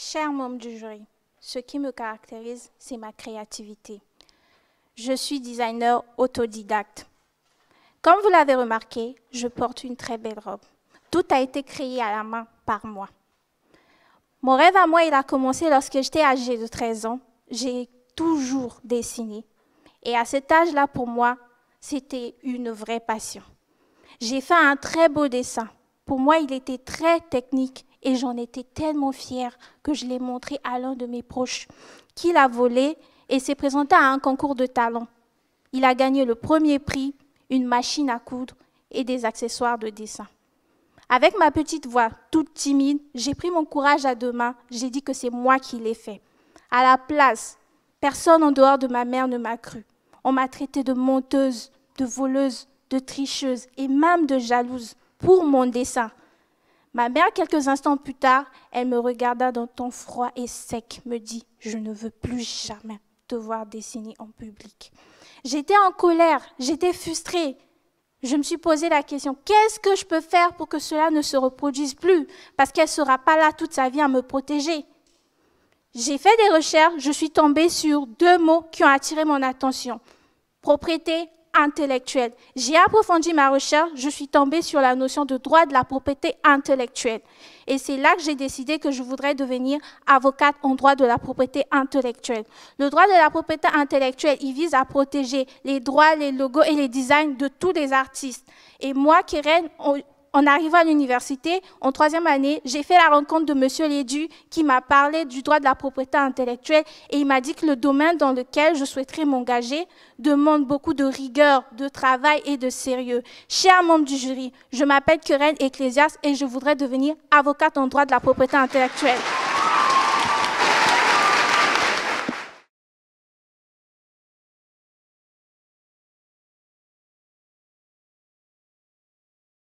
Chers membres du jury, ce qui me caractérise, c'est ma créativité. Je suis designer autodidacte. Comme vous l'avez remarqué, je porte une très belle robe. Tout a été créé à la main par moi. Mon rêve à moi, il a commencé lorsque j'étais âgée de 13 ans. J'ai toujours dessiné. Et à cet âge-là, pour moi, c'était une vraie passion. J'ai fait un très beau dessin. Pour moi, il était très technique et j'en étais tellement fière que je l'ai montré à l'un de mes proches, qui l'a volé et s'est présenté à un concours de talent. Il a gagné le premier prix, une machine à coudre et des accessoires de dessin. Avec ma petite voix toute timide, j'ai pris mon courage à deux mains, j'ai dit que c'est moi qui l'ai fait. À la place, personne en dehors de ma mère ne m'a cru. On m'a traité de menteuse, de voleuse, de tricheuse et même de jalouse pour mon dessin. Ma mère, quelques instants plus tard, elle me regarda d'un ton froid et sec, me dit « Je ne veux plus jamais te voir dessiner en public ». J'étais en colère, j'étais frustrée. Je me suis posé la question « Qu'est-ce que je peux faire pour que cela ne se reproduise plus ?» Parce qu'elle ne sera pas là toute sa vie à me protéger. J'ai fait des recherches, je suis tombée sur deux mots qui ont attiré mon attention. Propriété intellectuelle. J'ai approfondi ma recherche, je suis tombée sur la notion de droit de la propriété intellectuelle. Et c'est là que j'ai décidé que je voudrais devenir avocate en droit de la propriété intellectuelle. Le droit de la propriété intellectuelle, il vise à protéger les droits, les logos et les designs de tous les artistes. Et moi, Keren, en arrivant à l'université, en troisième année, j'ai fait la rencontre de M. Lédu qui m'a parlé du droit de la propriété intellectuelle et il m'a dit que le domaine dans lequel je souhaiterais m'engager demande beaucoup de rigueur, de travail et de sérieux. Chers membres du jury, je m'appelle Keren Ecclésias et je voudrais devenir avocate en droit de la propriété intellectuelle.